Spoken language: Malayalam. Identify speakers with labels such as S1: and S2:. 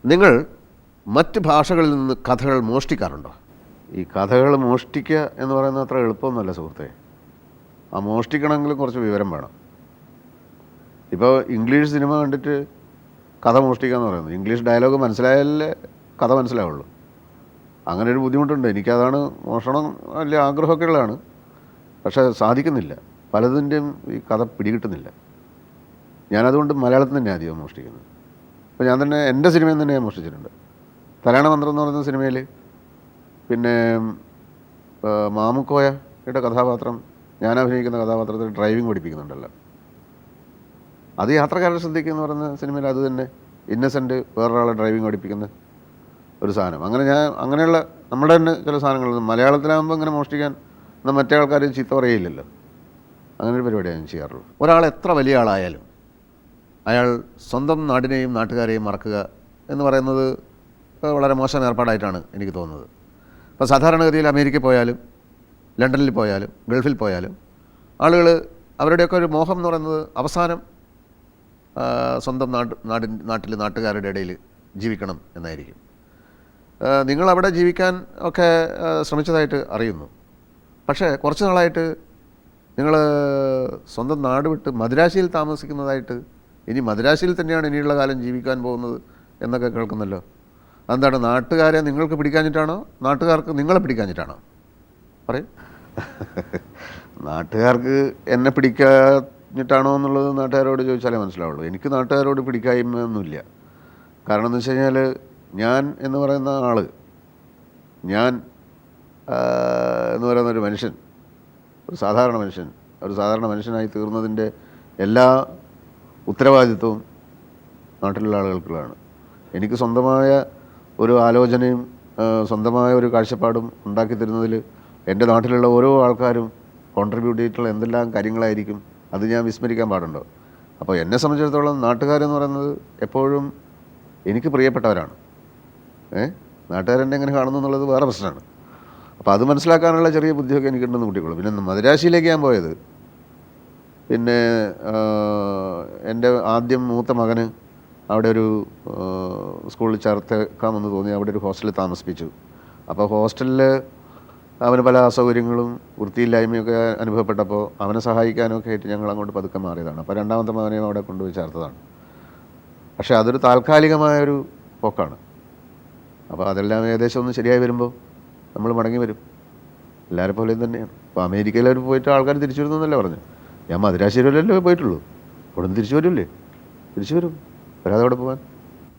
S1: നിങ്ങൾ മറ്റ് ഭാഷകളിൽ നിന്ന് കഥകൾ മോഷ്ടിക്കാറുണ്ടോ?
S2: ഈ കഥകൾ മോഷ്ടിക്കുക എന്ന് പറയുന്നത് അത്ര എളുപ്പമൊന്നുമല്ല സുഹൃത്തെ. ആ മോഷ്ടിക്കണമെങ്കിൽ കുറച്ച് വിവരം വേണം. ഇപ്പോൾ ഇംഗ്ലീഷ് സിനിമ കണ്ടിട്ട് കഥ മോഷ്ടിക്കുക എന്ന് പറയുന്നത്, ഇംഗ്ലീഷ് ഡയലോഗ് മനസ്സിലായാലേ കഥ മനസ്സിലാവുള്ളൂ. അങ്ങനെ ഒരു ബുദ്ധിമുട്ടുണ്ട്. എനിക്കതാണ് മോഷണം വലിയ ആഗ്രഹമൊക്കെ ഉള്ളതാണ്, പക്ഷേ സാധിക്കുന്നില്ല. പലതിൻ്റെയും ഈ കഥ പിടികിട്ടുന്നില്ല. ഞാനതുകൊണ്ട് മലയാളത്തിൽ തന്നെ അധികം മോഷ്ടിക്കുന്നത്. ഇപ്പോൾ ഞാൻ തന്നെ എൻ്റെ സിനിമയിൽ തന്നെ ഞാൻ മോഷ്ടിച്ചിട്ടുണ്ട്. തലയാണ മന്ത്രം എന്ന് പറയുന്ന സിനിമയിൽ പിന്നെ മാമുക്കോയയുടെ കഥാപാത്രം, ഞാൻ അഭിനയിക്കുന്ന കഥാപാത്രത്തിൽ ഡ്രൈവിംഗ് പഠിപ്പിക്കുന്നുണ്ടല്ലോ. അത് യാത്രക്കാരുടെ ശ്രദ്ധിക്കുക എന്ന് പറയുന്ന സിനിമയിൽ അത് തന്നെ ഇന്നസെൻ്റ് വേറൊരാളെ ഡ്രൈവിംഗ് പഠിപ്പിക്കുന്ന ഒരു സാധനം. അങ്ങനെയുള്ള നമ്മുടെ തന്നെ ചില സാധനങ്ങൾ മലയാളത്തിലാകുമ്പോൾ ഇങ്ങനെ മോഷ്ടിക്കാൻ എന്നാൽ മറ്റേ ആൾക്കാർ ചീത്ത പറയില്ലല്ലോ. അങ്ങനെ ഒരു പരിപാടിയാണ് ഞാൻ ചെയ്യാറുള്ളൂ.
S1: ഒരാൾ എത്ര വലിയ ആളായാലും അയാൾ സ്വന്തം നാടിനെയും നാട്ടുകാരെയും മറക്കുക എന്ന് പറയുന്നത് വളരെ മോശം ഏർപ്പാടായിട്ടാണ് എനിക്ക് തോന്നുന്നത്. ഇപ്പോൾ സാധാരണഗതിയിൽ അമേരിക്കയിൽ പോയാലും ലണ്ടനിൽ പോയാലും ഗൾഫിൽ പോയാലും ആളുകൾ അവരുടെയൊക്കെ ഒരു മോഹം എന്ന് പറയുന്നത് അവസാനം സ്വന്തം നാട്ടിൽ നാട്ടുകാരുടെ ഇടയിൽ ജീവിക്കണം എന്നായിരിക്കും. നിങ്ങളവിടെ ജീവിക്കാൻ ഒക്കെ ശ്രമിച്ചതായിട്ട് അറിയുന്നു. പക്ഷേ കുറച്ച് നാളായിട്ട് നിങ്ങൾ സ്വന്തം നാട് വിട്ട് മദ്രാശിയിൽ താമസിക്കുന്നതായിട്ട്, ഇനി മദ്രാശിയിൽ തന്നെയാണ് ഇനിയുള്ള കാലം ജീവിക്കാൻ പോകുന്നത് എന്നൊക്കെ കേൾക്കുന്നല്ലോ. അതെന്താണ്, നാട്ടുകാരെ നിങ്ങൾക്ക് പിടിക്കാഞ്ഞിട്ടാണോ നാട്ടുകാർക്ക് നിങ്ങളെ പിടിക്കാഞ്ഞിട്ടാണോ? പറയും.
S2: നാട്ടുകാർക്ക് എന്നെ പിടിക്കാഞ്ഞിട്ടാണോ എന്നുള്ളത് നാട്ടുകാരോട് ചോദിച്ചാലേ മനസ്സിലാവുള്ളൂ. എനിക്ക് നാട്ടുകാരോട് പിടിക്കായ്മയൊന്നുമില്ല. കാരണം എന്ന് വെച്ച് കഴിഞ്ഞാൽ ഞാൻ എന്ന് പറയുന്ന ആൾ, ഞാൻ എന്ന് പറയുന്ന ഒരു മനുഷ്യൻ, ഒരു സാധാരണ മനുഷ്യനായി തീർന്നതിൻ്റെ എല്ലാ ഉത്തരവാദിത്വവും നാട്ടിലുള്ള ആളുകൾക്കുള്ളതാണ്. എനിക്ക് സ്വന്തമായ ഒരു ആലോചനയും സ്വന്തമായ ഒരു കാഴ്ചപ്പാടും ഉണ്ടാക്കി തരുന്നതിൽ എൻ്റെ നാട്ടിലുള്ള ഓരോ ആൾക്കാരും കോൺട്രിബ്യൂട്ട് ചെയ്തിട്ടുള്ള എന്തെല്ലാം കാര്യങ്ങളായിരിക്കും, അത് ഞാൻ വിസ്മരിക്കാൻ പാടുണ്ടോ? അപ്പോൾ എന്നെ സംബന്ധിച്ചിടത്തോളം നാട്ടുകാരെന്ന് പറയുന്നത് എപ്പോഴും എനിക്ക് പ്രിയപ്പെട്ടവരാണ്. നാട്ടുകാരെന്നെ എങ്ങനെ കാണുന്നു എന്നുള്ളത് വേറെ പ്രശ്നമാണ്. അപ്പോൾ അത് മനസ്സിലാക്കാനുള്ള ചെറിയ ബുദ്ധിയൊക്കെ എനിക്കുണ്ടെന്ന് കൂട്ടിക്കോളൂ. പിന്നെ മദ്രാശിയിലേക്ക് ഞാൻ പോയത്, പിന്നെ എൻ്റെ ആദ്യം മൂത്ത മകന് അവിടെ ഒരു സ്കൂളിൽ ചേർത്തേക്കാമെന്ന് തോന്നി അവിടെ ഒരു ഹോസ്റ്റലിൽ താമസിപ്പിച്ചു. അപ്പോൾ ഹോസ്റ്റലിൽ അവന് പല അസൗകര്യങ്ങളും വൃത്തിയില്ലായ്മയൊക്കെ അനുഭവപ്പെട്ടപ്പോൾ അവനെ സഹായിക്കാനൊക്കെ ആയിട്ട് ഞങ്ങൾ അങ്ങോട്ട് പതുക്കെ മാറിയതാണ്. അപ്പോൾ രണ്ടാമത്തെ മകനെയും അവിടെ കൊണ്ടുപോയി ചേർത്തതാണ്. പക്ഷേ അതൊരു താൽക്കാലികമായൊരു പോക്കാണ്. അപ്പോൾ അതെല്ലാം ഏകദേശം ഒന്ന് ശരിയായി വരുമ്പോൾ നമ്മൾ മടങ്ങി വരും. എല്ലാവരും പോലെയും തന്നെയാണ്. ഇപ്പോൾ അമേരിക്കയിൽ പോയിട്ട് ആൾക്കാർ തിരിച്ചു വരുന്നതല്ലേ പറഞ്ഞു. ഞാൻ മദ്രാശിയിലല്ലേ പോയിട്ടുള്ളൂ, അവിടെ നിന്ന് തിരിച്ചു വരില്ലേ? തിരിച്ചു വരും, വരാതെ അവിടെ പോകാൻ.